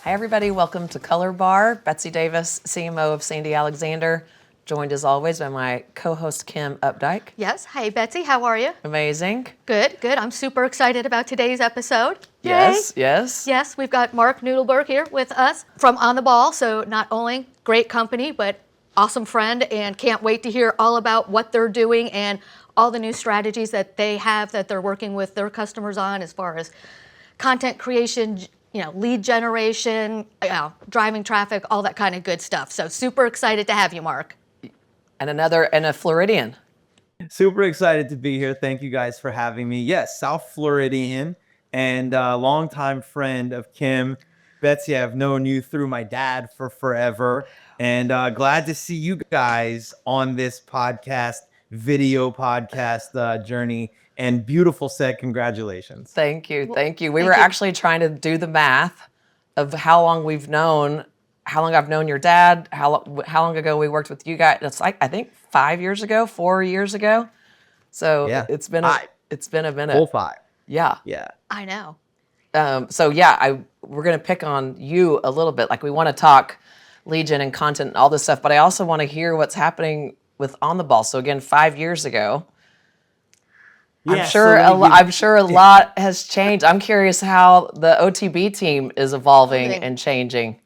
Hi, everybody. Welcome to Colorbar. Betsy Davis, CMO of Sandy Alexander, joined as always by my co-host Kim Updike. Yes. Hey, Betsy. How are you? Amazing. Good, good. I'm super excited about today's episode. Yes, Yay. yes. Yes, we've got Marc Nudelburg here with us from OnTheBall. So not only great company, but awesome friend, and can't wait to hear all about what they're doing and all the new strategies that they have that they're working with their customers on as far as content creation, lead generation, driving traffic, all that kind of good stuff. So super excited to have you, Marc. And a Floridian. Super excited to be here. Thank you guys for having me. Yes, South Floridian and longtime friend of Kim. Betsy, I've known you through my dad for forever. And glad to see you guys on this video podcast journey. And beautiful set. Congratulations. Thank you. Thank you. We were actually trying to do the math of how long I've known your dad, how long ago we worked with you guys. It's like, I think 4 years ago. So Yeah. it's been a minute. Full 5. Yeah. Yeah. I know. We're going to pick on you a little bit. Like, we want to talk lead gen and content and all this stuff, but I also want to hear what's happening with OnTheBall. So again, 5 years ago, Yeah, I'm sure a lot has changed. I'm curious how the OTB team is evolving and changing.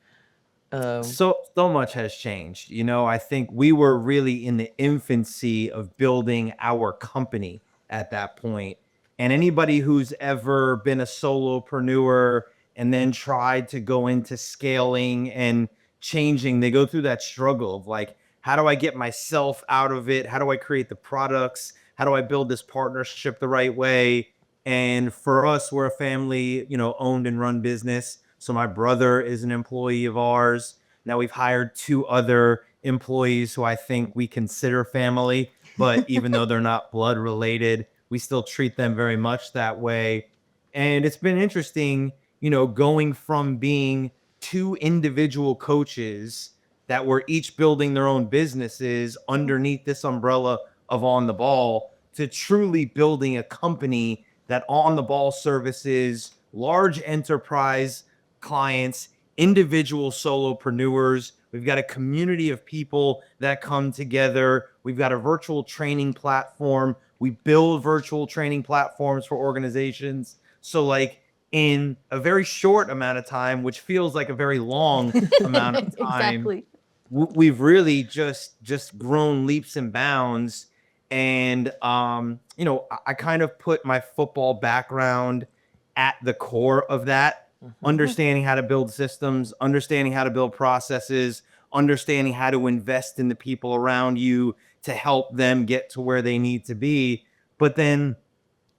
So much has changed. I think we were really in the infancy of building our company at that point. And anybody who's ever been a solopreneur and then tried to go into scaling and changing, they go through that struggle of like, how do I get myself out of it? How do I create the products? How do I build this partnership the right way? And for us, we're a family, owned and run business. So my brother is an employee of ours. Now we've hired 2 other employees who I think we consider family, but even though they're not blood related, we still treat them very much that way. And it's been interesting, going from being 2 individual coaches that were each building their own businesses underneath this umbrella of OnTheBall to truly building a company that OnTheBall services large enterprise clients, individual solopreneurs. We've got a community of people that come together. We've got a virtual training platform. We build virtual training platforms for organizations. So like in a very short amount of time, which feels like a very long amount of time, Exactly. we've really just grown leaps and bounds. And, I kind of put my football background at the core of that, understanding how to build systems, understanding how to build processes, understanding how to invest in the people around you to help them get to where they need to be. But then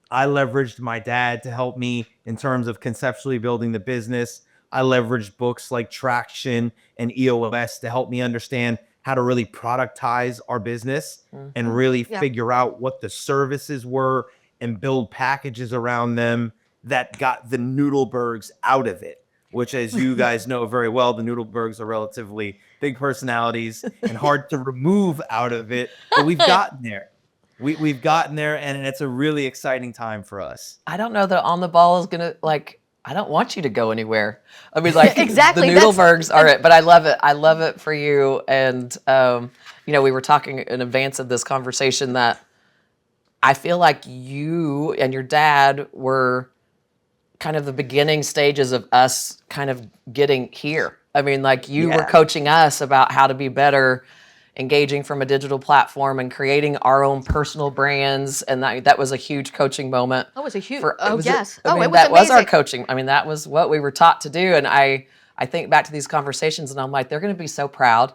I leveraged my dad to help me in terms of conceptually building the business. I leveraged books like Traction and EOS to help me understand how to really productize our business and really figure out what the services were and build packages around them that got the Nudelbergs out of it, which, as you guys know very well, the Nudelbergs are relatively big personalities and hard to remove out of it. But we've gotten there. We've gotten there, and it's a really exciting time for us. I don't know that OnTheBall is going to, I don't want you to go anywhere. I mean, Exactly. The Nudelbergs are it, but I love it. I love it for you. And, we were talking in advance of this conversation that I feel like you and your dad were kind of the beginning stages of us kind of getting here. I mean, you were coaching us about how to be better engaging from a digital platform and creating our own personal brands. And that was a huge coaching moment. That was a huge, yes. It was that amazing. was our coaching. I mean, that was what we were taught to do. And I think back to these conversations and I'm like, they're going to be so proud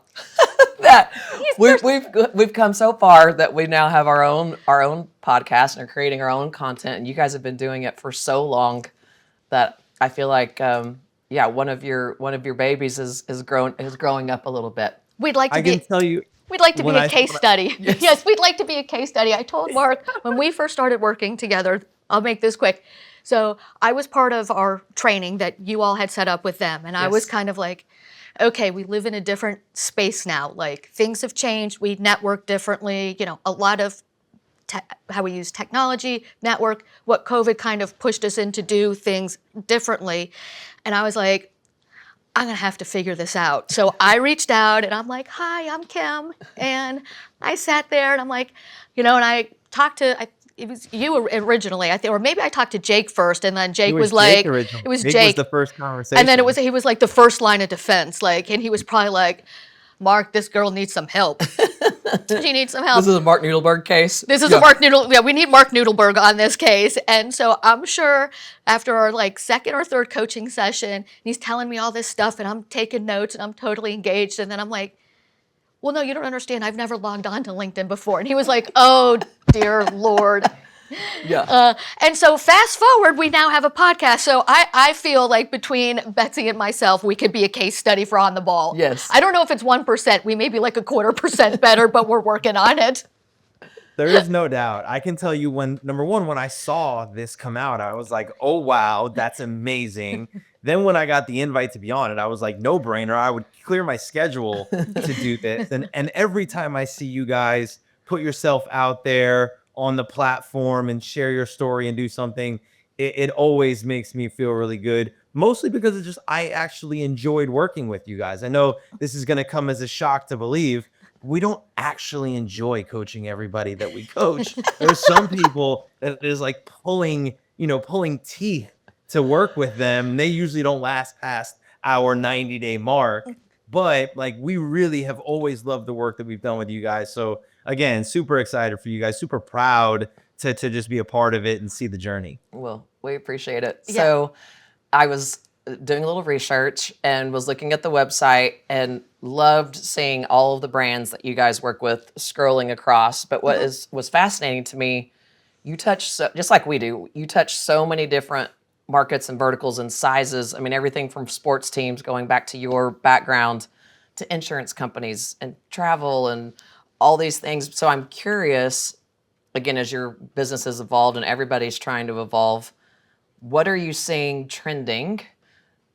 that we've come so far that we now have our own podcast and are creating our own content. And you guys have been doing it for so long that I feel like, one of your babies is growing up a little bit. We'd like to tell you. We'd like to be a case study. Yes, we'd like to be a case study. I told Marc when we first started working together, I'll make this quick. So I was part of our training that you all had set up with them. And I was kind of like, okay, we live in a different space now. Like, things have changed. We network differently. A lot of how we use technology, network, what COVID kind of pushed us in to do things differently. And I was like, I'm going to have to figure this out. So I reached out and I'm like, hi, I'm Kim. And I sat there and I'm like, and I talked to, it was you originally, I think, or maybe I talked to Jake first, and then Jake was like, originally. it was Jake Jake. was the first conversation. And then he was like the first line of defense, and he was probably like, Mark, this girl needs some help. She needs some help. This is a Marc Nudelburg case. This is a Marc Nudelberg. Yeah, we need Marc Nudelberg on this case. And so I'm sure after our second or third coaching session, he's telling me all this stuff and I'm taking notes and I'm totally engaged. And then I'm like, well, no, you don't understand. I've never logged on to LinkedIn before. And he was like, oh, dear Lord. Yeah. And so fast forward, we now have a podcast. So I feel like between Betsy and myself, we could be a case study for OnTheBall. Yes. I don't know if it's 1%. We may be like 0.25% better, but we're working on it. There is no doubt. I can tell you number one, when I saw this come out, I was like, oh, wow, that's amazing. Then when I got the invite to be on it, I was like, no brainer. I would clear my schedule to do this. And every time I see you guys put yourself out there on the platform and share your story and do something, it always makes me feel really good. Mostly because I actually enjoyed working with you guys. I know this is going to come as a shock to believe. We don't actually enjoy coaching everybody that we coach. There's some people that is like pulling teeth to work with them. They usually don't last past our 90-day mark. But we really have always loved the work that we've done with you guys. So again, super excited for you guys, super proud to just be a part of it and see the journey. Well, we appreciate it. Yeah. So I was doing a little research and was looking at the website and loved seeing all of the brands that you guys work with scrolling across. But what was fascinating to me, you touch, just like we do, you touch so many different markets and verticals and sizes. I mean, everything from sports teams, going back to your background, to insurance companies and travel and all these things. So I'm curious, again, as your business has evolved and everybody's trying to evolve, what are you seeing trending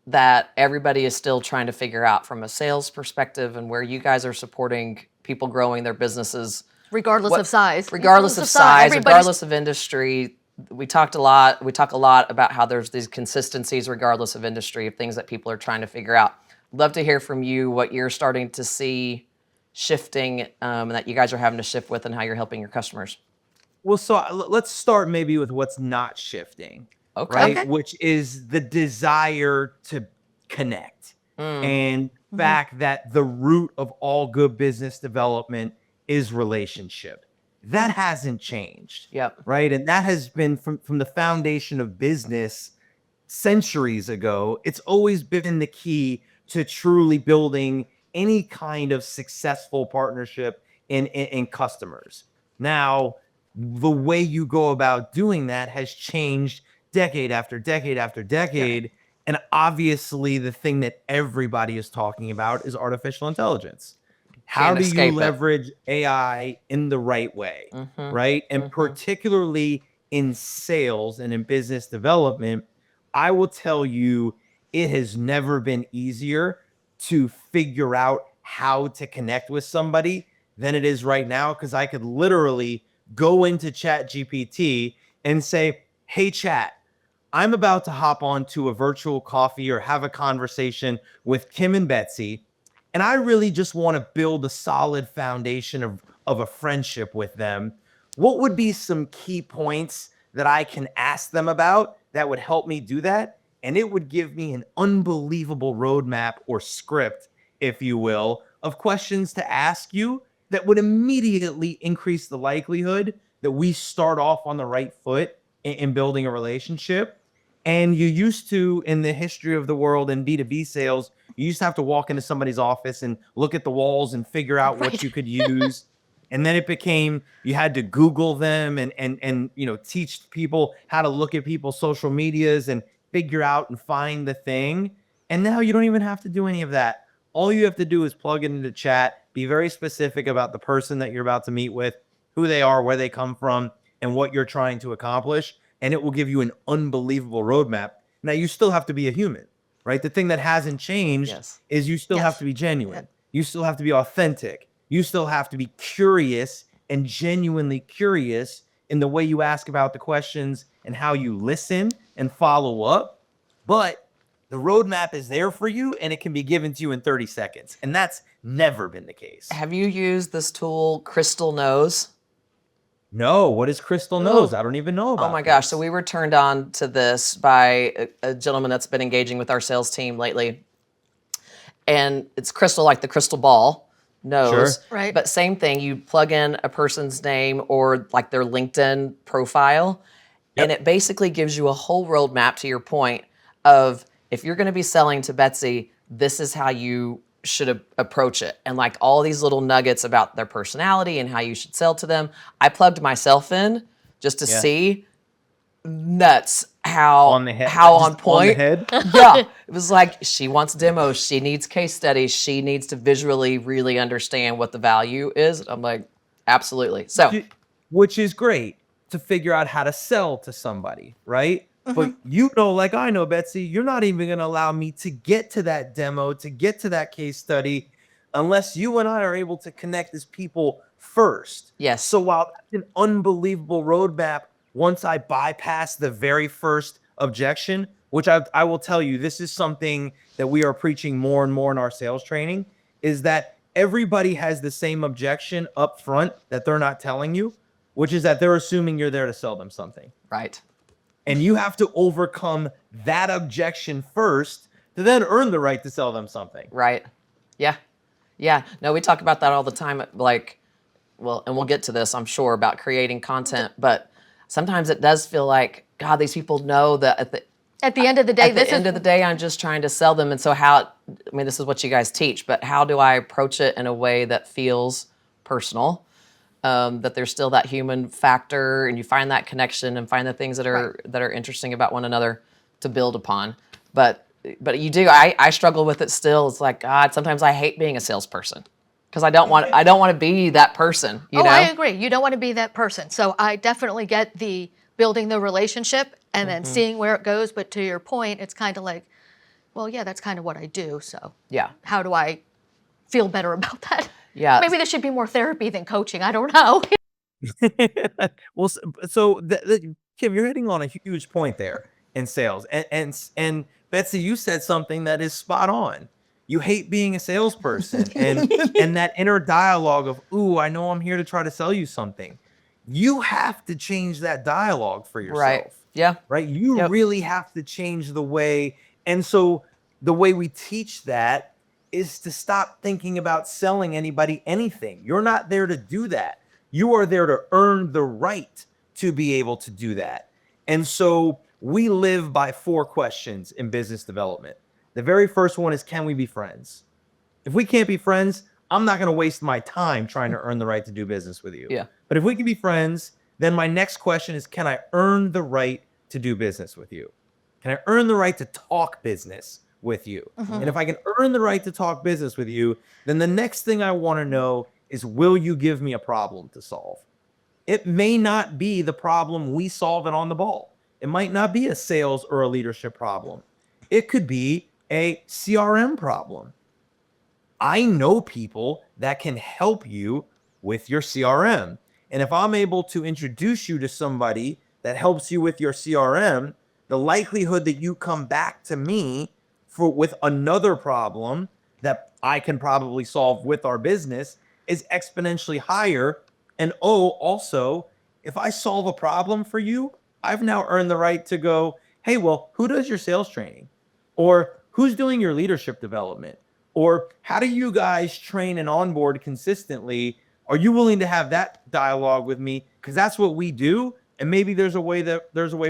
that everybody is still trying to figure out from a sales perspective, and where you guys are supporting people growing their businesses? Regardless of size. Regardless of size, regardless of industry. We talk a lot about how there's these consistencies regardless of industry, of things that people are trying to figure out. Love to hear from you what you're starting to see shifting, that you guys are having to shift with, and how you're helping your customers. Well, so let's start maybe with what's not shifting. Okay. Right? Okay. Which is the desire to connect. And fact that the root of all good business development is relationship. That hasn't changed. Yep. Right? And that has been from the foundation of business centuries ago. It's always been the key to truly building any kind of successful partnership in customers. Now, the way you go about doing that has changed decade after decade after decade. Yeah. And obviously the thing that everybody is talking about is artificial intelligence. How do you leverage AI in the right way, right? And particularly in sales and in business development, I will tell you, it has never been easier to figure out how to connect with somebody than it is right now. Because I could literally go into ChatGPT and say, hey, chat, I'm about to hop onto a virtual coffee or have a conversation with Kim and Betsy, and I really just want to build a solid foundation of a friendship with them. What would be some key points that I can ask them about that would help me do that? And it would give me an unbelievable roadmap or script, if you will, of questions to ask you that would immediately increase the likelihood that we start off on the right foot in building a relationship. And you used to, in the history of the world in B2B sales, you used to have to walk into somebody's office and look at the walls and figure out what you could use. And then it became, you had to Google them and teach people how to look at people's social medias and figure out and find the thing. And now you don't even have to do any of that. All you have to do is plug it into chat, be very specific about the person that you're about to meet with, who they are, where they come from, and what you're trying to accomplish. And it will give you an unbelievable roadmap. Now, you still have to be a human, right? The thing that hasn't changed is you still have to be genuine. You still have to be authentic. You still have to be curious and genuinely curious in the way you ask about the questions and how you listen and follow up. But The roadmap is there for you and it can be given to you in 30 seconds. And that's never been the case. Have you used this tool, Crystal Knows? No, what is Crystal Knows? I don't even know about Oh my gosh. this. So we were turned on to this by a gentleman that's been engaging with our sales team lately. And it's Crystal, like the crystal ball, knows. Sure. Right. But same thing, you plug in a person's name or like their LinkedIn profile, and it basically gives you a whole roadmap, to your point, of if you're going to be selling to Betsy, this is how you should approach it. And like all these little nuggets about their personality and how you should sell to them. I plugged myself in just to see. Nuts how On the head, how just on point. On the head. Yeah, it was like she wants demos, she needs case studies, she needs to visually really understand what the value is. I'm like, absolutely. So, Which is great to figure out how to sell to somebody, right? But like I know, Betsy, you're not even going to allow me to get to that demo, to get to that case study, unless you and I are able to connect as people first. yes. So while that's an unbelievable roadmap, once I bypass the very first objection, which I will tell you, this is something that we are preaching more and more in our sales training, is that everybody has the same objection up front that they're not telling you, which is that they're assuming you're there to sell them something. Right. And you have to overcome that objection first to then earn the right to sell them something. Right. Yeah. Yeah. No, we talk about that all the time. Like, well, and we'll get to this, I'm sure, about creating content, but sometimes it does feel like, God, these people know that At the end of the day, I'm just trying to sell them. And so this is what you guys teach, but how do I approach it in a way that feels personal? That there's still that human factor, and you find that connection and find the things that are interesting about one another to build upon. But you do. I struggle with it still. It's like, God, sometimes I hate being a salesperson because I don't want to be that person. You know? I agree. You don't want to be that person. So I definitely get the building the relationship and then seeing where it goes. But to your point, it's kind of like, well, yeah, that's kind of what I do. So Yeah. how do I feel better about that? Yeah. Maybe there should be more therapy than coaching. I don't know. Well, so Kim, you're hitting on a huge point there in sales, and Betsy, you said something that is spot on. You hate being a salesperson, and that inner dialogue of, "Ooh, I know I'm here to try to sell you something." You have to change that dialogue for yourself. Right. Yeah. Right. You really have to change the way, and so the way we teach that is to stop thinking about selling anybody anything. You're not there to do that. You are there to earn the right to be able to do that. And so we live by 4 questions in business development. The very first one is, can we be friends? If we can't be friends, I'm not going to waste my time trying to earn the right to do business with you. Yeah. But if we can be friends, then my next question is, can I earn the right to do business with you? Can I earn the right to talk business with you? And if I can earn the right to talk business with you, then the next thing I want to know is, will you give me a problem to solve? It may not be the problem we solve at OnTheBall. It might not be a sales or a leadership problem. It could be a CRM problem. I know people that can help you with your CRM. And if I'm able to introduce you to somebody that helps you with your CRM, the likelihood that you come back to me with another problem that I can probably solve with our business is exponentially higher. And also, if I solve a problem for you, I've now earned the right to go, hey, well, who does your sales training? Or who's doing your leadership development? Or how do you guys train and onboard consistently? Are you willing to have that dialogue with me? Because that's what we do. And maybe there's a way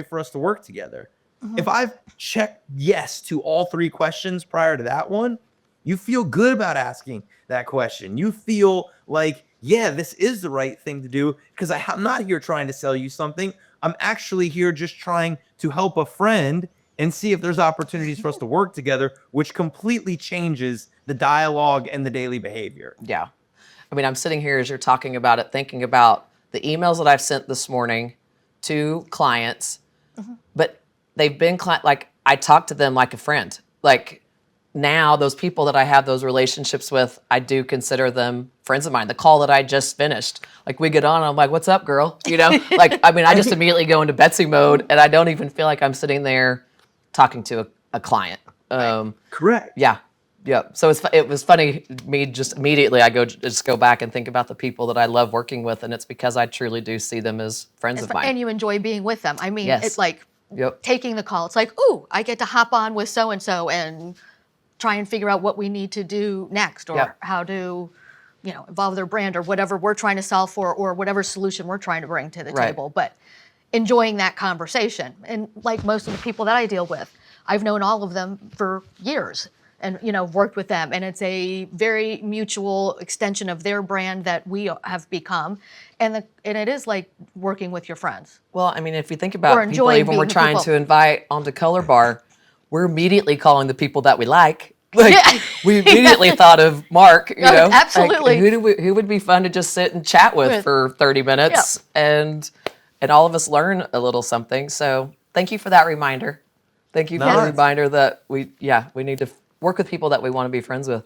for us to work together. If I've checked yes to all 3 questions prior to that one, you feel good about asking that question. You feel like, yeah, this is the right thing to do, because I'm not here trying to sell you something. I'm actually here just trying to help a friend and see if there's opportunities for us to work together, which completely changes the dialogue and the daily behavior. Yeah. I mean, I'm sitting here as you're talking about it, thinking about the emails that I've sent this morning to clients, but they've been like, I talk to them like a friend. Like, now those people that I have those relationships with, I do consider them friends of mine. The call that I just finished, like, we get on, I'm like, what's up, girl? You know, like, I mean, I just immediately go into Betsy mode, and I don't even feel like I'm sitting there talking to a client. Correct. Yeah. Yeah. So it was funny. Me just immediately, I just go back and think about the people that I love working with, and it's because I truly do see them as friends of mine. And you enjoy being with them. I mean, Yes. it's like taking the call. It's like, ooh, I get to hop on with so-and-so and try and figure out what we need to do next, or how to, evolve their brand, or whatever we're trying to solve for, or whatever solution we're trying to bring to the table. But enjoying that conversation. And like most of the people that I deal with, I've known all of them for years and, worked with them. And it's a very mutual extension of their brand that we have become. And it is like working with your friends. Well, I mean, if you think about people, even we're trying to invite onto Colorbar, we're immediately calling the people that we like. We immediately thought of Marc, Absolutely. Like, who would be fun to just sit and chat with for 30 minutes and all of us learn a little something. So thank you for that reminder. Thank you for the reminder that we need to work with people that we want to be friends with.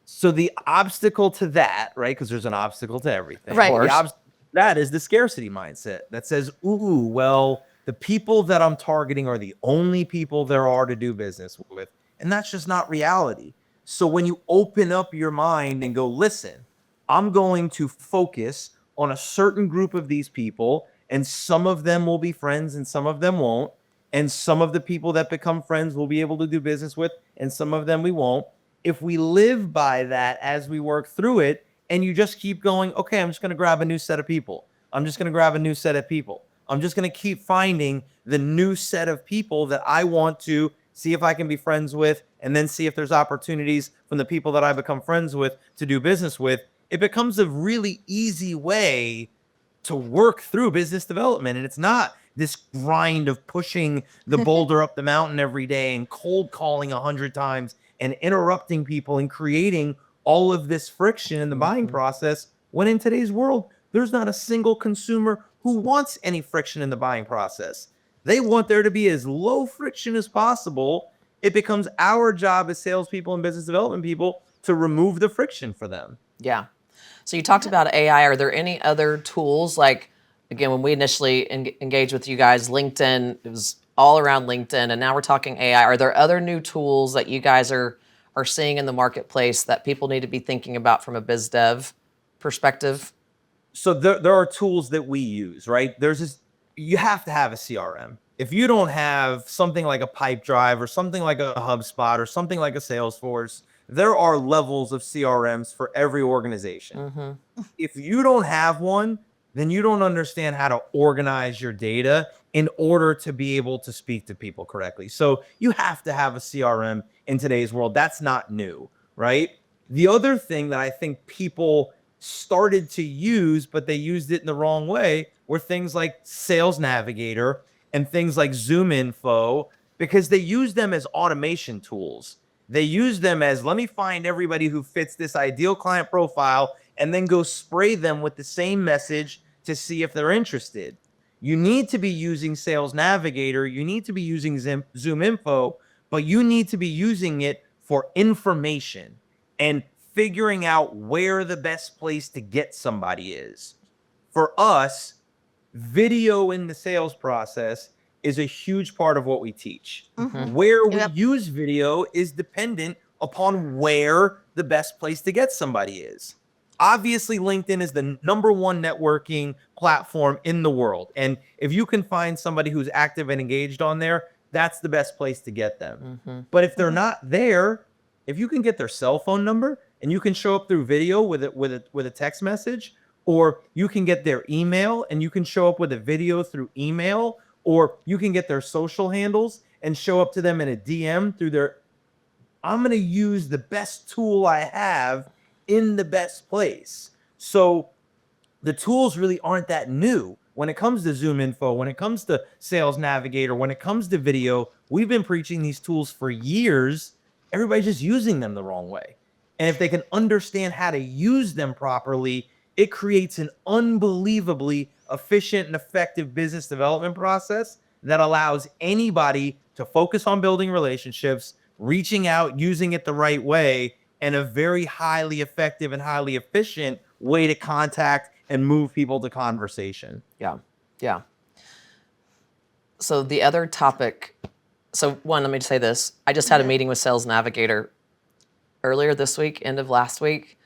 So the obstacle to that, right? Because there's an obstacle to everything. Right. That is the scarcity mindset that says, ooh, well, the people that I'm targeting are the only people there are to do business with. And that's just not reality. So when you open up your mind and go, listen, I'm going to focus on a certain group of these people, and some of them will be friends and some of them won't. And some of the people that become friends we'll be able to do business with, and some of them we won't. If we live by that as we work through it, and you just keep going, okay, I'm just going to grab a new set of people. I'm just going to grab a new set of people. I'm just going to keep finding the new set of people that I want to see if I can be friends with, and then see if there's opportunities from the people that I become friends with to do business with. It becomes a really easy way to work through business development. And it's not this grind of pushing the boulder up the mountain every day and cold calling 100 times and interrupting people and creating all of this friction in the buying process, when in today's world, there's not a single consumer who wants any friction in the buying process. They want there to be as low friction as possible. It becomes our job as salespeople and business development people to remove the friction for them. Yeah. So you talked about AI. Are there any other tools? Like, again, when we initially engaged with you guys, LinkedIn, it was all around LinkedIn, and now we're talking AI. Are there other new tools that you guys are seeing in the marketplace that people need to be thinking about from a biz dev perspective? So there are tools that we use, right? You have to have a CRM. If you don't have something like a Pipedrive or something like a HubSpot or something like a Salesforce, there are levels of CRMs for every organization. If you don't have one, then you don't understand how to organize your data in order to be able to speak to people correctly. So you have to have a CRM in today's world. That's not new, right? The other thing that I think people started to use, but they used it in the wrong way, were things like Sales Navigator and things like ZoomInfo, because they use them as automation tools. They use them as, let me find everybody who fits this ideal client profile and then go spray them with the same message to see if they're interested. You need to be using Sales Navigator. You need to be using ZoomInfo, but you need to be using it for information and figuring out where the best place to get somebody is. For us, video in the sales process is a huge part of what we teach. Where we use video is dependent upon where the best place to get somebody is. Obviously, LinkedIn is the #1 networking platform in the world. And if you can find somebody who's active and engaged on there, that's the best place to get them. But if they're not there, if you can get their cell phone number and you can show up through video with a text message, or you can get their email and you can show up with a video through email, or you can get their social handles and show up to them in a DM through their, I'm going to use the best tool I have in the best place. So the tools really aren't that new. When it comes to ZoomInfo, when it comes to Sales Navigator, when it comes to video, we've been preaching these tools for years. Everybody's just using them the wrong way. And if they can understand how to use them properly, it creates an unbelievably efficient and effective business development process that allows anybody to focus on building relationships, reaching out, using it the right way, and a very highly effective and highly efficient way to contact and move people to conversation. Yeah. So the other topic, So one, let me just say this. I just had a meeting with Sales Navigator earlier this week, end of last week.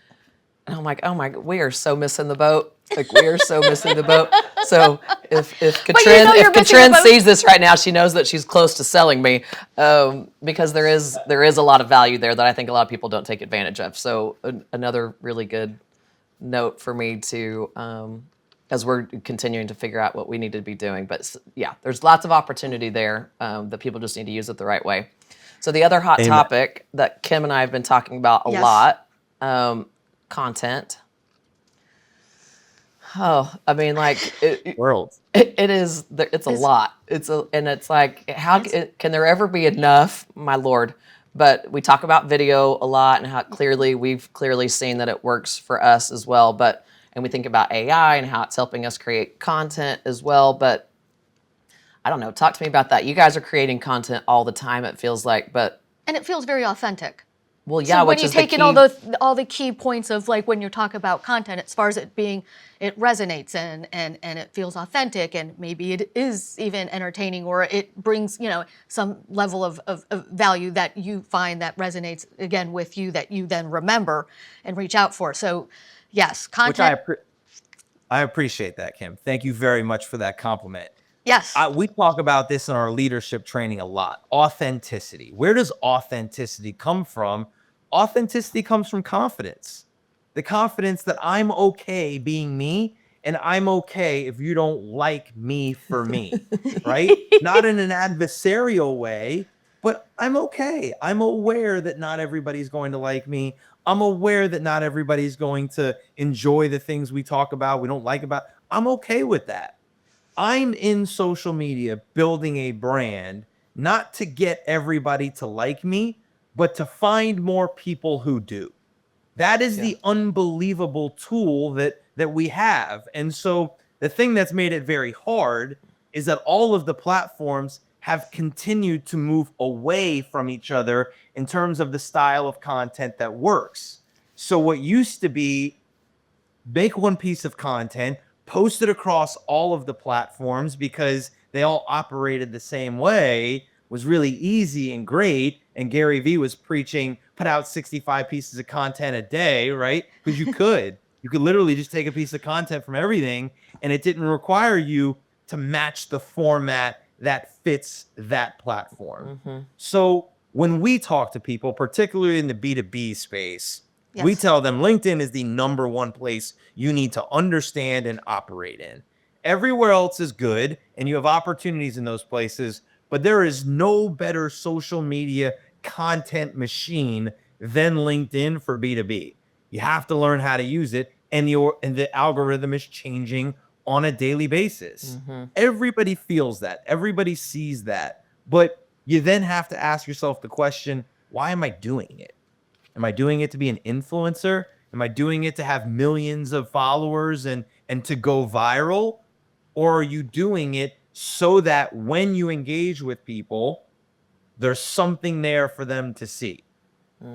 And I'm like, oh my, we are so missing the boat. Like, we are so missing the boat. So if Katrin sees this right now, she knows that she's close to selling me, because there is a lot of value there that I think a lot of people don't take advantage of. So another really good note for me to, as we're continuing to figure out what we need to be doing. But yeah, there's lots of opportunity there, that people just need to use it the right way. So the other hot topic that Kim and I have been talking about a lot, content. Oh, I mean, like it's a lot. And it's like, how can there ever be enough? My Lord. But we talk about video a lot and how we've clearly seen that it works for us as well. And we think about AI and how it's helping us create content as well. But I don't know. Talk to me about that. You guys are creating content all the time, it feels like, and it feels very authentic. Well, yeah, so when you take in all the key points of, like, when you talk about content, as far as it resonates and it feels authentic, and maybe it is even entertaining, or it brings, some level of value that you find that resonates again with you, that you then remember and reach out for. So yes, content. Which I appreciate that, Kim. Thank you very much for that compliment. Yes. We talk about this in our leadership training a lot. Authenticity. Where does authenticity come from? Authenticity comes from confidence. The confidence that I'm okay being me, and I'm okay if you don't like me for me, right? Not in an adversarial way, but I'm okay. I'm aware that not everybody's going to like me. I'm aware that not everybody's going to enjoy the things we talk about, we don't like about. I'm okay with that. I'm in social media building a brand, not to get everybody to like me, but to find more people who do. That is the unbelievable tool that we have. And so the thing that's made it very hard is that all of the platforms have continued to move away from each other in terms of the style of content that works. So what used to be, make one piece of content, post it across all of the platforms because they all operated the same way, was really easy and great. And Gary Vee was preaching, put out 65 pieces of content a day, right? Because you could literally just take a piece of content from everything, and it didn't require you to match the format that fits that platform. Mm-hmm. So when we talk to people, particularly in the B2B space, we tell them LinkedIn is the number one place you need to understand and operate in. Everywhere else is good, and you have opportunities in those places, but there is no better social media content machine than LinkedIn for B2B. You have to learn how to use it, and the algorithm is changing on a daily basis. Mm-hmm. Everybody feels that. Everybody sees that. But you then have to ask yourself the question, why am I doing it? Am I doing it to be an influencer? Am I doing it to have millions of followers and to go viral? Or are you doing it so that when you engage with people, there's something there for them to see?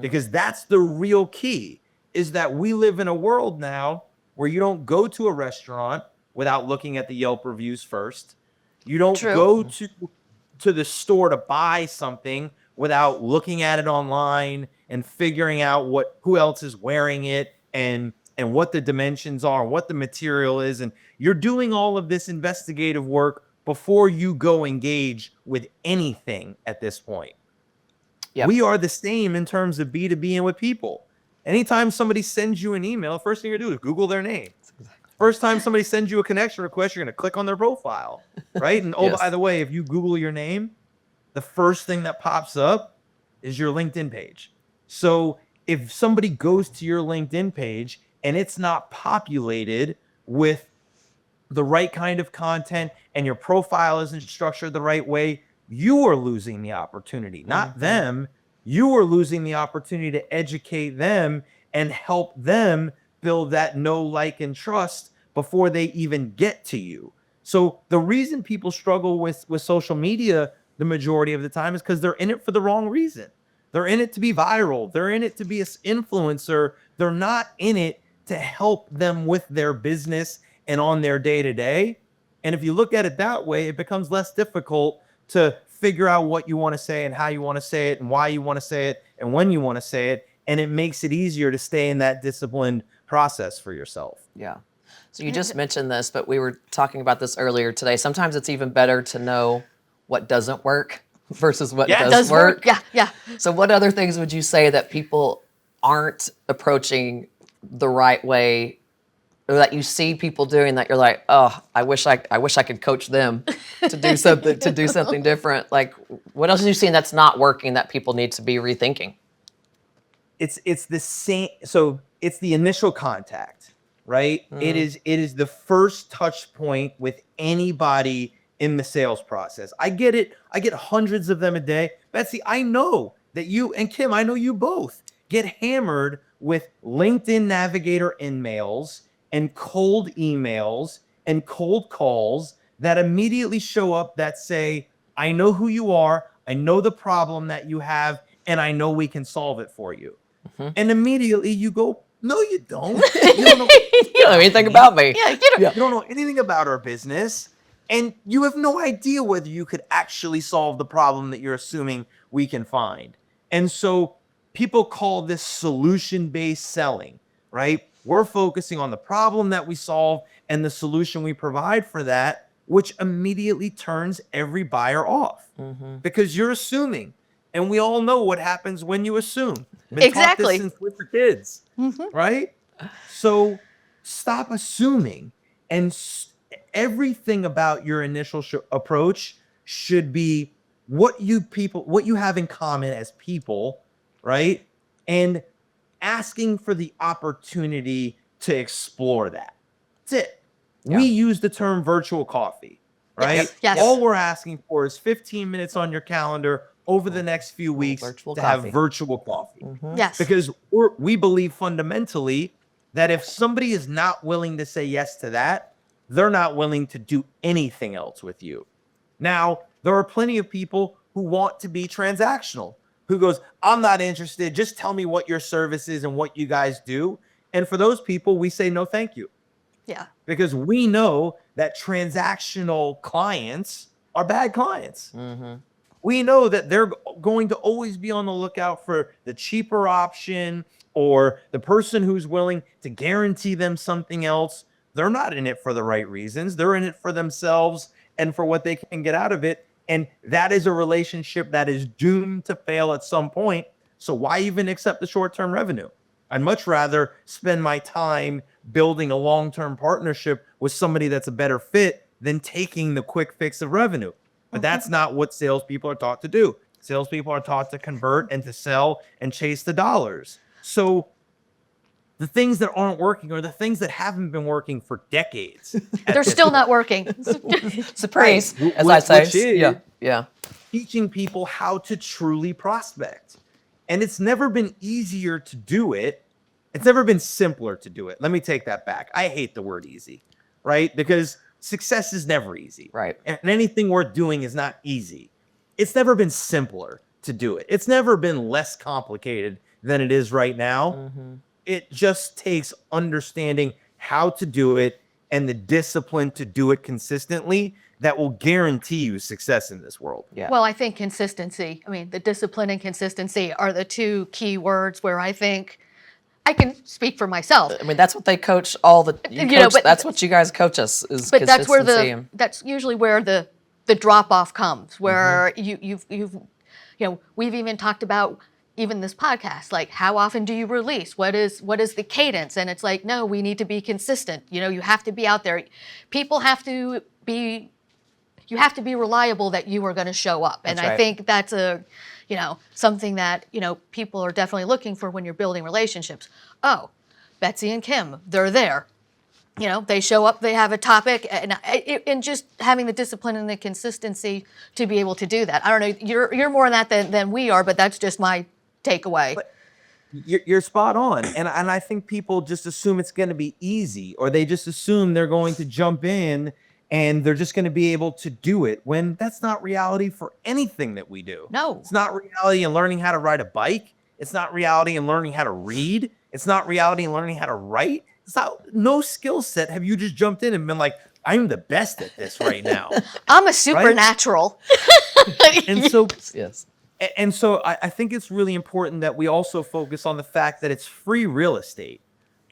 Because that's the real key, is that we live in a world now where you don't go to a restaurant without looking at the Yelp reviews first. You don't go to the store to buy something without looking at it online and figuring out who else is wearing it and what the dimensions are, what the material is. And you're doing all of this investigative work before you go engage with anything at this point. Yep. We are the same in terms of B2B and with people. Anytime somebody sends you an email, first thing you're going to do is Google their name. First time somebody sends you a connection request, you're going to click on their profile, right? And by the way, if you Google your name, the first thing that pops up is your LinkedIn page. So if somebody goes to your LinkedIn page and it's not populated with the right kind of content and your profile isn't structured the right way, you are losing the opportunity, not them. You are losing the opportunity to educate them and help them build that know, like, and trust before they even get to you. So the reason people struggle with social media the majority of the time is because they're in it for the wrong reason. They're in it to be viral. They're in it to be an influencer. They're not in it to help them with their business and on their day-to-day. And if you look at it that way, it becomes less difficult to figure out what you want to say and how you want to say it and why you want to say it and when you want to say it. And it makes it easier to stay in that disciplined process for yourself. Yeah. So you just mentioned this, but we were talking about this earlier today. Sometimes it's even better to know what doesn't work versus what does work. Yeah, yeah. So what other things would you say that people aren't approaching the right way, or that you see people doing that you're like, oh, I wish I could coach them to do something different. Like, what else are you seeing that's not working that people need to be rethinking? It's the same. So it's the initial contact, right? It is the first touch point with anybody in the sales process. I get it. I get hundreds of them a day. Betsy, I know that you and Kim, I know you both get hammered with LinkedIn Navigator in-mails and cold emails and cold calls that immediately show up that say, I know who you are, I know the problem that you have, and I know we can solve it for you. And immediately you go, no, you don't. You don't know, You don't know anything about me. Yeah, you don't know anything about our business. And you have no idea whether you could actually solve the problem that you're assuming we can find. And so people call this solution-based selling, right? We're focusing on the problem that we solve and the solution we provide for that, which immediately turns every buyer off because you're assuming. And we all know what happens when you assume. Been taught this since we were kids, right? So stop assuming, and everything about your initial approach should be what you have in common as people, right? And asking for the opportunity to explore that. That's it. Yeah. We use the term virtual coffee, right? Yes. All we're asking for is 15 minutes on your calendar over the next few weeks to have virtual coffee. Yes. Because we believe fundamentally that if somebody is not willing to say yes to that, they're not willing to do anything else with you. Now, there are plenty of people who want to be transactional, who goes, I'm not interested. Just tell me what your service is and what you guys do. And for those people, we say, no, thank you. Yeah. Because we know that transactional clients are bad clients. We know that they're going to always be on the lookout for the cheaper option or the person who's willing to guarantee them something else. They're not in it for the right reasons. They're in it for themselves and for what they can get out of it. And that is a relationship that is doomed to fail at some point. So why even accept the short-term revenue? I'd much rather spend my time building a long-term partnership with somebody that's a better fit than taking the quick fix of revenue. But that's not what salespeople are taught to do. Salespeople are taught to convert and to sell and chase the dollars. So the things that aren't working are the things that haven't been working for decades. They're still not working. Surprise, Right. as I say. Which is Yeah. teaching people how to truly prospect. And it's never been easier to do it. It's never been simpler to do it. Let me take that back. I hate the word easy, right? Because success is never easy. Right. And anything worth doing is not easy. It's never been simpler to do it. It's never been less complicated than it is right now. It just takes understanding how to do it and the discipline to do it consistently that will guarantee you success in this world. Yeah. Well, I think consistency, the discipline and consistency are the two key words where I think I can speak for myself. That's what they coach all the. That's what you guys coach us is. But that's where consistency. that's usually where the drop off comes, where we've even talked about even this podcast, like how often do you release? What is the cadence? And it's like, no, we need to be consistent. You have to be out there. People have to be. You have to be reliable that you are going to show up, and I think that's something that people are definitely looking for when you're building relationships. Oh, Betsy and Kim, they're there. They show up, they have a topic, and just having the discipline and the consistency to be able to do that. I don't know, you're more on that than we are, but that's just my takeaway. But you're spot on, and I think people just assume it's going to be easy, or they just assume they're going to jump in and they're just going to be able to do it, when that's not reality for anything that we do. No. It's not reality in learning how to ride a bike. It's not reality in learning how to read. It's not reality in learning how to write. It's not, no skill set have you just jumped in and been like, I'm the best at this right now. I'm a supernatural. And so, Yes. and so I think it's really important that we also focus on the fact that it's free real estate,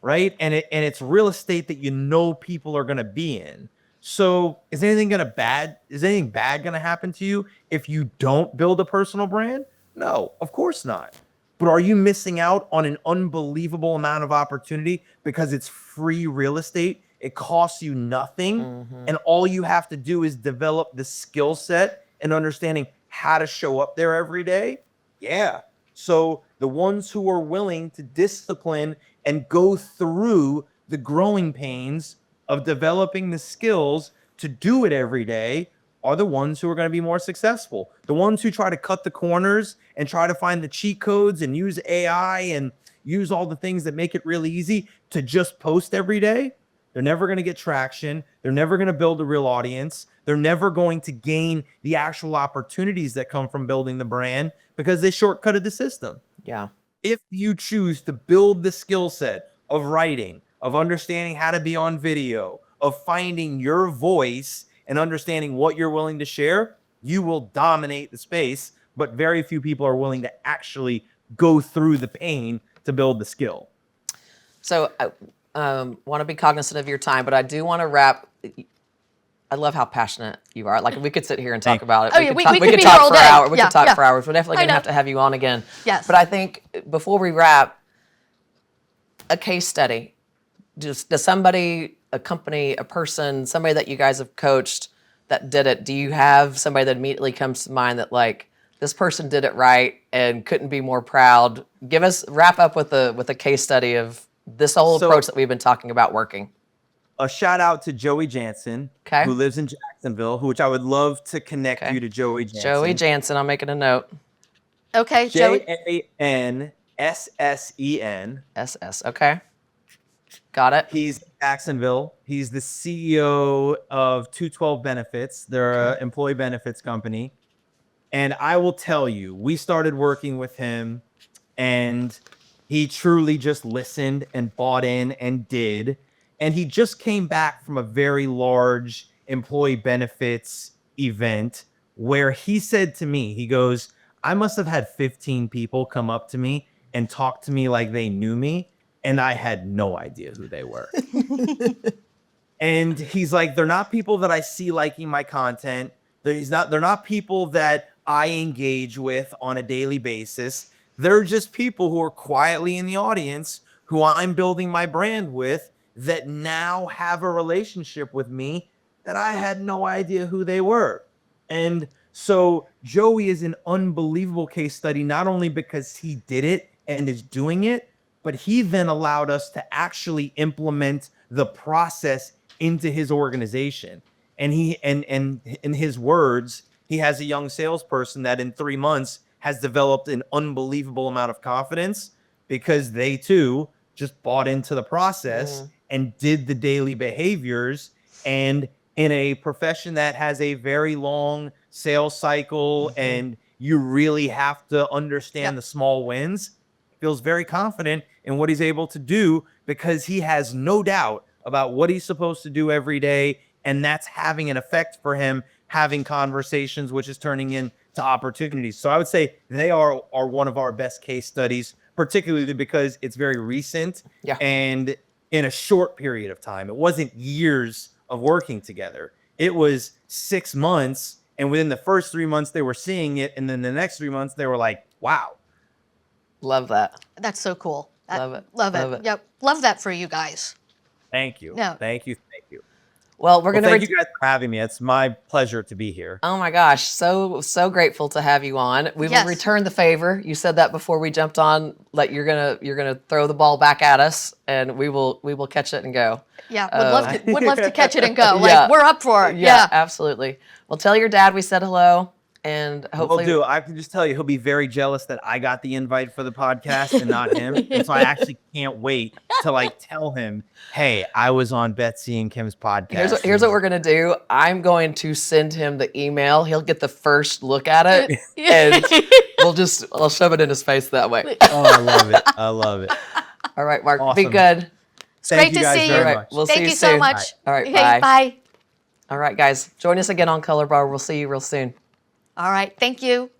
right? And it's real estate that people are going to be in. So is anything bad going to happen to you if you don't build a personal brand? No, of course not. But are you missing out on an unbelievable amount of opportunity because it's free real estate? It costs you nothing. And all you have to do is develop the skill set and understanding how to show up there every day. Yeah. So the ones who are willing to discipline and go through the growing pains of developing the skills to do it every day are the ones who are going to be more successful. The ones who try to cut the corners and try to find the cheat codes and use AI and use all the things that make it really easy to just post every day, they're never going to get traction. They're never going to build a real audience. They're never going to gain the actual opportunities that come from building the brand because they shortcutted the system. Yeah. If you choose to build the skill set of writing, of understanding how to be on video, of finding your voice and understanding what you're willing to share, you will dominate the space. But very few people are willing to actually go through the pain to build the skill. So I want to be cognizant of your time, but I do want to wrap. I love how passionate you are. Like we could sit here and talk about it. Oh, yeah, we could could be talk here all for day. hours. We Yeah, could talk yeah. for hours. We're definitely I going to know. have to have you on again. Yes. But I think before we wrap, a case study. Just does somebody, a company, a person, somebody that you guys have coached that did it, do you have somebody that immediately comes to mind that like this person did it right and couldn't be more proud? Wrap up with a case study of this whole approach that we've been talking about working. A shout out to Joey Jansen, Okay. who lives in Jacksonville, which I would love to connect you to Joey Jansen. Joey Jansen, I'm making a note. Okay, Joey. Janssen. SS, okay. Got it. He's in Jacksonville. He's the CEO of 212 Benefits. They're an employee benefits company. And I will tell you, we started working with him and he truly just listened and bought in and did. And he just came back from a very large employee benefits event where he said to me, he goes, I must have had 15 people come up to me and talk to me like they knew me. And I had no idea who they were. And he's like, they're not people that I see liking my content. They're not people that I engage with on a daily basis. They're just people who are quietly in the audience who I'm building my brand with that now have a relationship with me that I had no idea who they were. And so Joey is an unbelievable case study, not only because he did it and is doing it, but he then allowed us to actually implement the process into his organization. And and in his words, he has a young salesperson that in 3 months has developed an unbelievable amount of confidence because they too just bought into the process and did the daily behaviors. And in a profession that has a very long sales cycle and you really have to understand the small wins, feels very confident in what he's able to do because he has no doubt about what he's supposed to do every day. And that's having an effect for him, having conversations, which is turning into opportunities. So I would say they are one of our best case studies, particularly because it's very recent and in a short period of time. It wasn't years of working together. It was 6 months. And within the first 3 months, they were seeing it. And then the next 3 months, they were like, wow. Love that. That's so cool. Love it. Love it. Yep. Love that for you guys. Thank you. No. Thank you. Well, we're going to thank you guys for having me. It's my pleasure to be here. Oh my gosh, so grateful to have you on. We will return the favor. You said that before we jumped on. Like you're gonna throw the ball back at us, and we will catch it and go. Yeah, would love to catch it and go. Like we're up for it. Yeah, absolutely. Well, tell your dad we said hello, and hopefully will do. I can just tell you, he'll be very jealous that I got the invite for the podcast and not him. And so I actually can't wait to like tell him, hey, I was on Betsy and Kim's podcast. Here's what we're gonna do. I'm going to send him the email. He'll get the first look at it, and I'll shove it in his face that way. Oh, I love it. I love it. All right, Mark. Awesome. Be good. It's great to see you. Very much. We'll see Thank you you so soon. much. All right, Okay, bye. All right, guys. Join us again on Colorbar. We'll see you real soon. All right. Thank you.